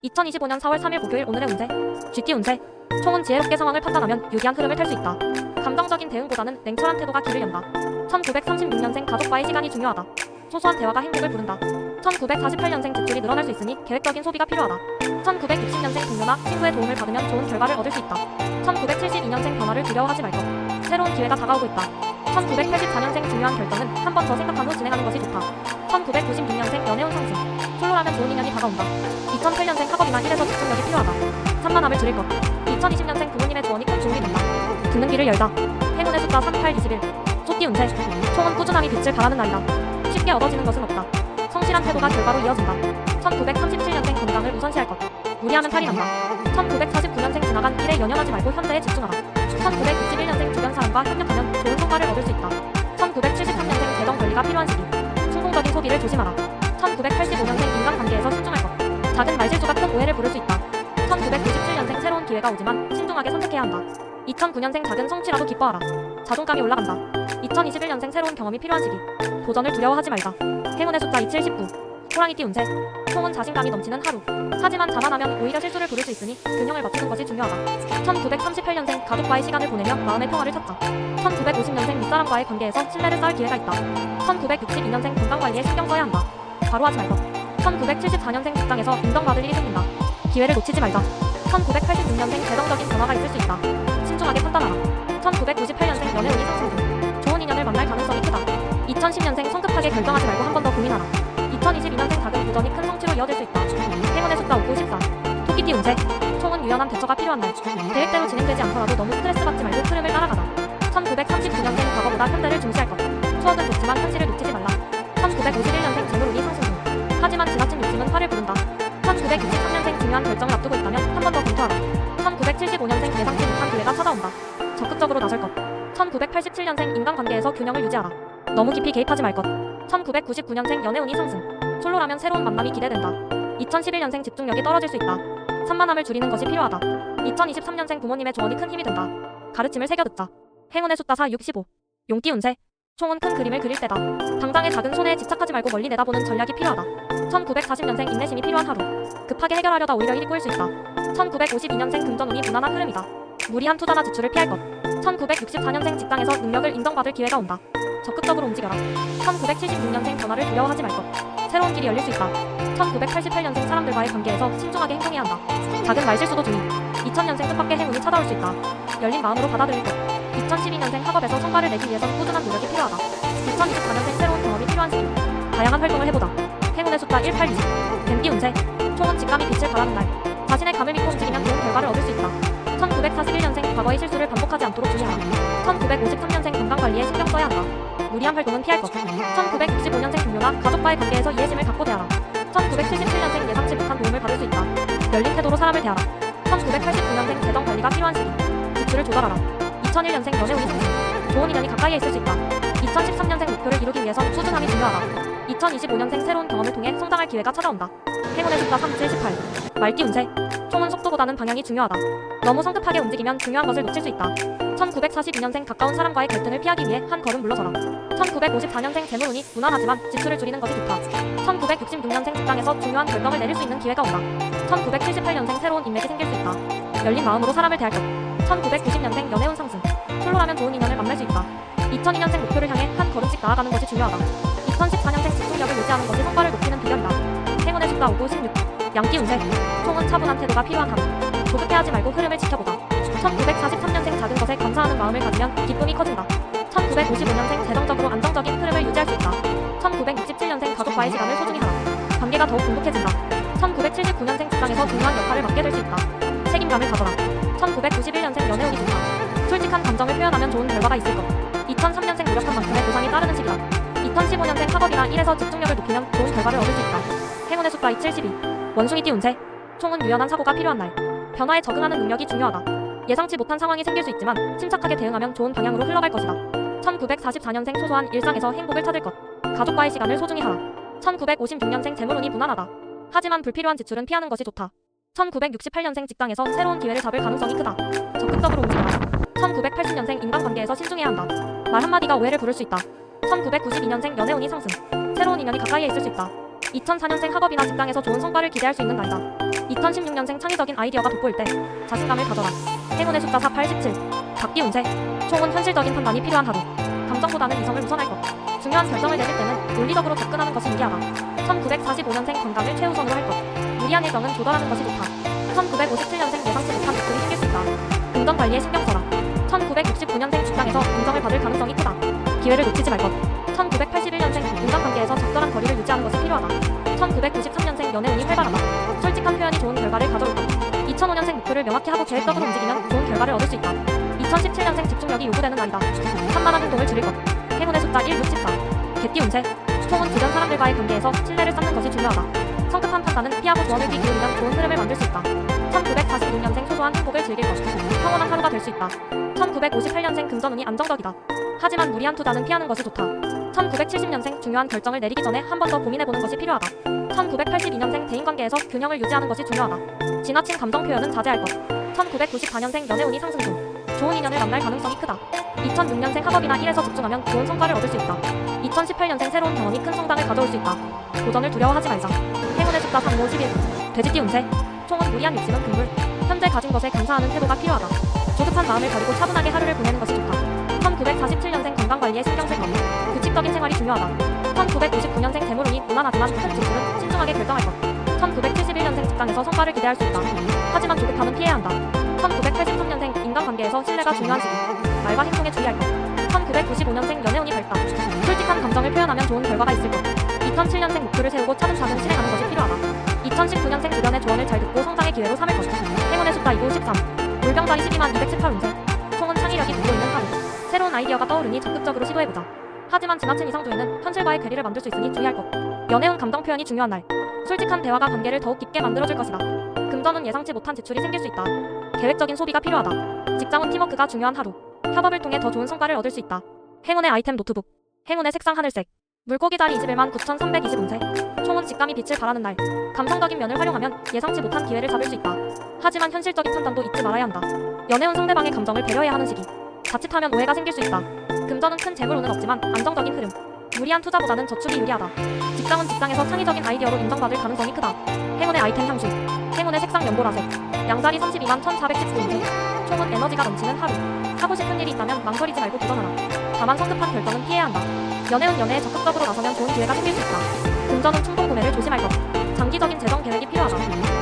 2025년 4월 3일 목요일 오늘의 운세. 쥐띠 운세. 총은 지혜롭게 상황을 판단하면 유리한 흐름을 탈 수 있다. 감정적인 대응보다는 냉철한 태도가 길을 연다. 1936년생 가족과의 시간이 중요하다. 소소한 대화가 행복을 부른다. 1948년생 지출이 늘어날 수 있으니 계획적인 소비가 필요하다. 1960년생 동료나 친구의 도움을 받으면 좋은 결과를 얻을 수 있다. 1972년생 변화를 두려워하지 말것. 새로운 기회가 다가오고 있다. 1984년생 중요한 결정은 한 번 더 생각한 후 진행하는 것이 좋다. 1996년생 연애운 상승. 솔로라면 좋은 인연이 다가온다. 2008년생 학업이나 일에서 집중력이 필요하다. 산만함을 줄일 것. 2020년생 부모님의 조언이 큰 도움이 된다. 듣는 귀를 열다. 행운의 숫자 38, 21. 소띠 운세. 총은 꾸준함이 빛을 발하는 날이다. 쉽게 얻어지는 것은 없다. 성실한 태도가 결과로 이어진다. 1937년생 건강을 우선시할 것. 무리하면 탈이 난다. 1949년생 지나간 일에 연연하지 말고 현재에 집중하라. 1961년생 주변 사람과 협력하면 좋은 성과를 얻을 수 있다. 1973년생 재정 관리가 필요한 시기. 충동적인 소비를 조심하라. 1985년생 인간관계에서 신중할 것. 작은 말실수가 큰 오해를 부를 수 있다. 1997년생 새로운 기회가 오지만 신중하게 선택해야 한다. 2009년생 작은 성취라도 기뻐하라. 자존감이 올라간다. 2021년생 새로운 경험이 필요한 시기. 도전을 두려워하지 말자. 행운의 숫자 27, 19. 호랑이띠 운세. 총은 자신감이 넘치는 하루. 하지만 자만하면 오히려 실수를 부를 수 있으니 균형을 맞추는 것이 중요하다. 1938년생 가족과의 시간을 보내며 마음의 평화를 찾자. 1950년생 윗사람과의 관계에서 신뢰를 쌓을 기회가 있다. 1962년생 건강관리에 신경 써야 한다. 바로 하지 말것. 1974년생 직장에서 인정받을 일이 생긴다. 기회를 놓치지 말자. 1986년생 재정적인 변화가 있을 수 있다. 신중하게 판단하라. 1998년생 연애운이 상승 중. 좋은 인연을 만날 가능성이 크다. 2010년생 성급하게 결정하지 말고 한 번 더 고민하라. 2022년생 작은 도전이 큰 성취로 이어질 수 있다. 행운의 숫자 5, 9, 14. 토끼띠 운세. 총은 유연한 대처가 필요한 날. 계획대로 진행되지 않더라도 너무 스트레스 받지 말고 흐름을 따라가자. 1939년생 과거보다 현재를 중시할 것. 추억은 좋지만 현실을 놓치지 말라. 1951년생 재물운이 상승 중. 하지만 지나친 욕심은 화를 부른다. 1963년생 중요한 결정을 앞두고 있다면 한 번 더 검토하라. 1975년생 예상치 못한 기회가 찾아온다. 적극적으로 나설 것. 1987년생 인간관계에서 균형을 유지하라. 너무 깊이 개입하지 말 것. 1999년생 연애운이 상승. 솔로라면 새로운 만남이 기대된다. 2011년생 집중력이 떨어질 수 있다. 산만함을 줄이는 것이 필요하다. 2023년생 부모님의 조언이 큰 힘이 된다. 가르침을 새겨 듣자. 행운의 숫자 4, 6, 15. 용띠 운세. 총은 큰 그림을 그릴 때다. 당장의 작은 손해에 집착하지 말고 멀리 내다보는 전략이 필요하다. 1940년생 인내심이 필요한 하루. 급하게 해결하려다 오히려 일이 꼬일 수 있다. 1952년생 금전운이 무난한 흐름이다. 무리한 투자나 지출을 피할 것. 1964년생 직장에서 능력을 인정받을 기회가 온다. 적극적으로 움직여라. 1976년생 변화를 두려워하지 말 것. 새로운 길이 열릴 수 있다. 1988년생 사람들과의 관계에서 신중하게 행동해야 한다. 작은 말실수도 주의. 2000년생 뜻밖의 행운이 찾아올 수 있다. 열린 마음으로 받아들일 것. 2012년생 학업에서 성과를 내기 위해선 꾸준한 노력이 필요하다. 2024년생 새로운 경험이 필요한 시기. 다양한 활동을 해보자. 행운의 숫자 1, 8, 20. 뱀띠 운세. 총은 직감이 빛을 발하는 날. 자신의 감을 믿고 움직이면 좋은 결과를 얻을 수 있다. 1941년생 과거의 실수를 반복하지 않도록 주의하라. 1953년생 건강관리에 신경 써야 한다. 무리한 활동은 피할 것. 1965년생 동료나 가족과의 관계에서 이해심을 갖고 대하라. 1977년생 예상치 못한 도움을 받을 수 있다. 열린 태도로 사람을 대하라. 1989년생 재정 관리가 필요한 시기. 지출을 조절하라. 2001년생 연애운이 상승. 좋은 인연이 가까이에 있을 수 있다. 2013년생 목표를 이루기 위해선 꾸준함이 중요하다. 2025년생 새로운 경험을 통해 성장할 기회가 찾아온다. 행운의 숫자 3, 7, 18. 말띠 운세. 총은 속도보다는 방향이 중요하다. 너무 성급하게 움직이면 중요한 것을 놓칠 수 있다. 1942년생 가까운 사람과의 갈등을 피하기 위해 한 걸음 물러서라. 1954년생 재물운이 무난하지만 지출을 줄이는 것이 좋다. 1966년생 직장에서 중요한 결정을 내릴 수 있는 기회가 온다. 1978년생 새로운 인맥이 생길 수 있다. 열린 마음으로 사람을 대할 것. 1990년생 연애운 상승. 솔로라면 좋은 인연을 만날 수 있다. 2002년생 목표를 향해 한 걸음씩 나아가는 것이 중요하다. 2014년생 집중력을 유지하는 것이 성과를 높이는 비결이다. 행운의 숫자 5, 9, 16. 양띠 운세. 총은 차분한 태도가 필요한 하루. 조급해하지 말고 흐름을 지켜보자. 1943년생 작은 것에 감사하는 마음을 가지면 기쁨이 커진다. 1955년생 재정적으로 안정적인 흐름을 유지할 수 있다. 1967년생 가족과의 시간을 소중히 하라. 관계가 더욱 돈독해진다. 1979년생 직장에서 중요한 역할을 맡게 될 수 있다. 책임감을 가져라. 1991년생 연애운이 좋다. 솔직한 감정을 표현하면 좋은 결과가 있을 것. 2003년생 노력한 만큼의 보상이 따르는 시기다. 2015년생 학업이나 일에서 집중력을 높이면 좋은 결과를 얻을 수 있다. 행운의 숫자 2, 7, 12. 원숭이띠 운세. 총은 유연한 사고가 필요한 날. 변화에 적응하는 능력이 중요하다. 예상치 못한 상황이 생길 수 있지만 침착하게 대응하면 좋은 방향으로 흘러갈 것이다. 1944년생 소소한 일상에서 행복을 찾을 것. 가족과의 시간을 소중히 하라. 1956년생 재물운이 무난하다. 하지만 불필요한 지출은 피하는 것이 좋다. 1968년생 직장에서 새로운 기회를 잡을 가능성이 크다. 적극적으로 움직여라. 1980년생 인간관계에서 신중해야 한다. 말 한마디가 오해를 부를 수 있다. 1992년생 연애운이 상승. 새로운 인연이 가까이에 있을 수 있다. 2004년생 학업이나 직장에서 좋은 성과를 기대할 수 있는 날이다. 2016년생 창의적인 아이디어가 돋보일 때 자신감을 가져라. 행운의 숫자 48, 17. 잡기 운세. 총은 현실적인 판단이 필요한 하루. 감정보다는 이성을 우선할 것. 중요한 결정을 내릴 때는 논리적으로 접근하는 것이 유리하다. 1945년생 건강을 최우선으로 할 것. 무리한 일정은 조절하는 것이 좋다. 1957년생 예상치 못한 일들이 생길 수 있다. 금전 관리에 신경 써라. 1969년생 직장에서 인정을 받을 가능성이 크다. 기회를 놓치지 말 것. 1981년생 인간관계에서 적절한 거리를 유지하는 것이 필요하다. 1993년생 연애운이 활발하다. 솔직한 표현이 좋은 결과를 가져올 것. 2005년생 목표를 명확히 하고 계획적으로 움직이면 좋은 결과를 얻을 수 있다. 2017년생 집중력이 요구되는 날이다. 산만한 행동을 줄일 것. 행운의 숫자 1, 6, 14. 개띠 운세. 총은 주변 사람들과의 관계에서 신뢰를 쌓는 것이 중요하다. 성급한 판단은 피하고 조언을 기울이면 좋은 흐름을 만들 수 있다. 1946년생 소소한 행복을 즐길 것. 평온한 하루가 될 수 있다. 1958년생 금전운이 안정적이다. 하지만 무리한 투자는 피하는 것이 좋다. 1970년생 중요한 결정을 내리기 전에 한 번 더 고민해보는 것이 필요하다. 1982년생 대인관계에서 균형을 유지하는 것이 중요하다. 지나친 감정 표현은 자제할 것. 1994년생 연애운이 상승 중. 좋은 인연을 만날 가능성이 크다. 2006년생 학업이나 일에서 집중하면 좋은 성과를 얻을 수 있다. 2018년생 새로운 경험이 큰 성장을 가져올 수 있다. 도전을 두려워하지 말자. 행운의 숫자 3, 5, 11. 돼지띠 운세. 총은 무리한 욕심은 금물. 현재 가진 것에 감사하는 태도가 필요하다. 조급한 마음을 버리고 차분하게 하루를 보내는 것이 좋다. 1947년생 건강관리에 신경 쓸 것. 규칙적인 생활이 중요하다. 1999년생 재물운이 무난하지만 큰 지출은 신중하게 결정할 것. 1971년생 직장에서 성과를 기대할 수 있다. 하지만 조급함은 피해야 한다. 1983년생 인간관계에서 신뢰가 중요한 시기. 말과 행동에 주의할 것. 1995년생 연애운이 밝다. 솔직한 감정을 표현하면 좋은 결과가 있을 것. 2007년생 목표를 세우고 차근차근 실행하는 것이 필요하다. 2019년생 주변의 조언을 잘 듣고 성장의 기회로 삼을 것. 행운의 숫자 29, 13. 물병자리 12만 218 운세. 총은 창의력이 돋보이는 하루. 새로운 아이디어가 떠오르니 적극적으로 시도해보자. 하지만 지나친 이상주의는 현실과의 괴리를 만들 수 있으니 주의할 것. 연애운 감정 표현이 중요한 날. 솔직한 대화가 관계를 더욱 깊게 만들어줄 것이다. 금전은 예상치 못한 지출이 생길 수 있다. 계획적인 소비가 필요하다. 직장은 팀워크가 중요한 하루. 협업을 통해 더 좋은 성과를 얻을 수 있다. 행운의 아이템 노트북. 행운의 색상 하늘색. 물고기 자리 21만 9,320 운세. 총은 직감이 빛을 발하는 날. 감성적인 면을 활용하면 예상치 못한 기회를 잡을 수 있다. 하지만 현실적인 판단도 잊지 말아야 한다. 연애운 상대방의 감정을 배려해야 하는 시기. 자칫하면 오해가 생길 수 있다. 금전은 큰 재물운은 없지만 안정적인 흐름. 무리한 투자보다는 저축이 유리하다. 직장은 직장에서 창의적인 아이디어로 인정받을 가능성이 크다. 행운의 아이템 향수. 행운의 색상 연보라색. 양자리 32만 1,419 운세. 총은 에너지가 넘치는 하루. 하고 싶은 일이 있다면 망설이지 말고 도전하라. 다만 성급한 결정은 피해야 한다. 연애운 연애에 적극적으로 나서면 좋은 기회가 생길 수 있다. 금전은 충동 구매를 조심할 것. 장기적인 재정 계획이 필요하다.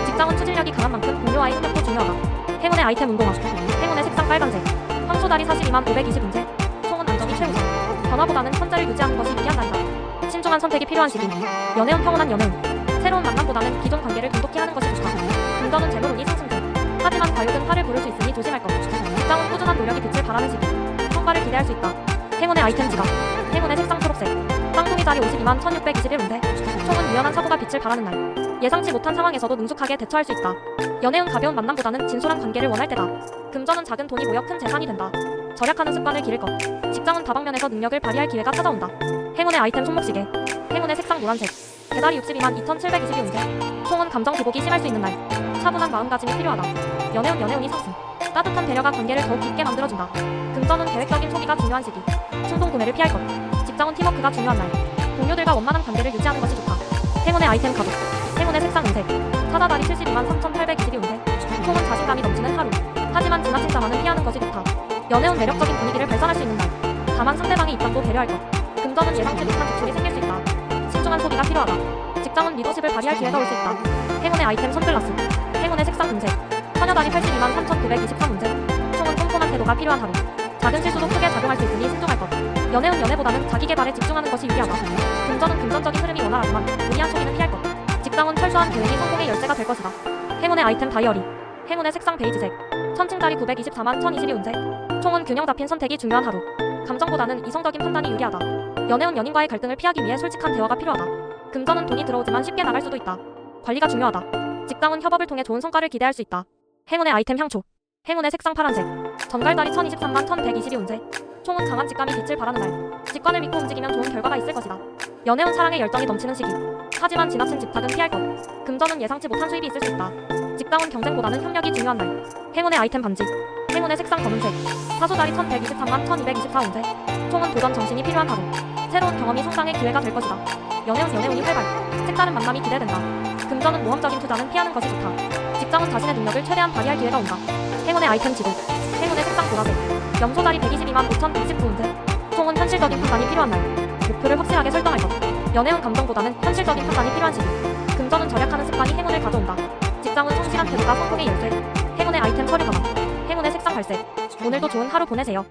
직장은 추진력이 강한 만큼 동료와의 협력도 중요하다. 행운의 아이템 운동화. 행운의 색상 빨간색. 황소다리 42만 520 운세. 총은 안정이 최우선. 변화보다는 현재를 유지하는 것이 유리한 날이다. 신중한 선택이 필요한 시기. 연애운 평온한 연애운. 새로운 만남보다는 기존 관계를 돈독히 하는 것이 좋다. 금전은 재물운이 상승 중. 하지만 과욕은 팔을 부를 수 있으니 조심할 것. 직장은 꾸준한 노력이 빛을 발하는 시기. 성과를 기대할 수 있다. 행운의 아이템 지갑. 행운의 색상 초록색. 쌍둥이 자리 52만 1621 운세. 총은 유연한 사고가 빛을 발하는 날. 예상치 못한 상황에서도 능숙하게 대처할 수 있다. 연애운 가벼운 만남보다는 진솔한 관계를 원할 때다. 금전은 작은 돈이 모여 큰 재산이 된다. 절약하는 습관을 기를 것. 직장은 다방면에서 능력을 발휘할 기회가 찾아온다. 행운의 아이템 손목시계. 행운의 색상 노란색. 개다리 62만 2722 운세. 총은 감정 기복이 심할 수 있는 날. 차분한 마음가짐이 필요하다. 연애운이 상승. 따뜻한 배려가 관계를 더욱 깊게 만들어준다. 금전은 계획적인 소비가 중요한 시기. 충동 구매를 피할 것. 직장은 팀워크가 중요한 날. 동료들과 원만한 관계를 유지하는 것이 좋다. 행운의 아이템 가족. 행운의 색상 운색. 사다다리 72만 3822 운세. 총은 자신감이 넘치는 하루. 하지만 지나친 자만은 피하는 것이 좋다. 연애운 매력적인 분위기를 발산할 수 있는 날. 다만 상대방의 입장도 배려할 것. 금전은 예상치 못한 지출이 생길 수 있다. 신중한 소비가 필요하다. 직장은 리더십을 발휘할 기회가 올 수 있다. 행운의 아이템 선글라스. 행운의 색상 금색. 처녀다리 82만 3923 운세. 총은 꼼꼼한 태도가 필요한 하루. 작은 실수도 크게 작용할 수 있으니 신중할 것. 연애운 연애보다는 자기 개발에 집중하는 것이 유리하다. 금전은 금전적인 흐름이 원활하지만 무리한 소비는 피할 것. 직장은 철저한 계획이 성공의 열쇠가 될 것이다. 행운의 아이템 다이어리. 행운의 색상 베이지색. 천칭자리 924만 1022 운세. 총은 균형 잡힌 선택이 중요한 하루. 감정보다는 이성적인 판단이 유리하다. 연애운 연인과의 갈등을 피하기 위해 솔직한 대화가 필요하다. 금전은 돈이 들어오지만 쉽게 나갈 수도 있다. 관리가 중요하다. 직장은 협업을 통해 좋은 성과를 기대할 수 있다. 행운의 아이템 향초. 행운의 색상 파란색. 전갈다리 1023만 1122 운세. 총은 강한 직감이 빛을 발하는 날. 직관을 믿고 움직이면 좋은 결과가 있을 것이다. 연애운 사랑의 열정이 넘치는 시기. 하지만 지나친 집착은 피할 것. 금전은 예상치 못한 수입이 있을 수 있다. 직장은 경쟁보다는 협력이 중요한 날. 행운의 아이템 반지. 행운의 색상 검은색. 사소다리 1123만 1224 운세. 총은 도전 정신이 필요한 하루. 새로운 경험이 성장의 기회가 될 것이다. 연애운이 활발. 색다른 만남이 기대된다. 금전은 모험적인 투자는 피하는 것이 좋다. 직장은 자신의 능력을 최대한 발휘할 기회가 온다. 행운의 아이템 지도. 행운의 색상 보라색. 염소다리 122만 5,119운세. 총은 현실적인 판단이 필요한 날. 목표를 확실하게 설정할 것. 연애운 감정보다는 현실적인 판단이 필요한 시기. 금전은 절약하는 습관이 행운을 가져온다. 직장은 성실한 태도가 성공의 열쇠. 행운의 아이템 서류 가방. 행운의 색상 발색. 오늘도 좋은 하루 보내세요.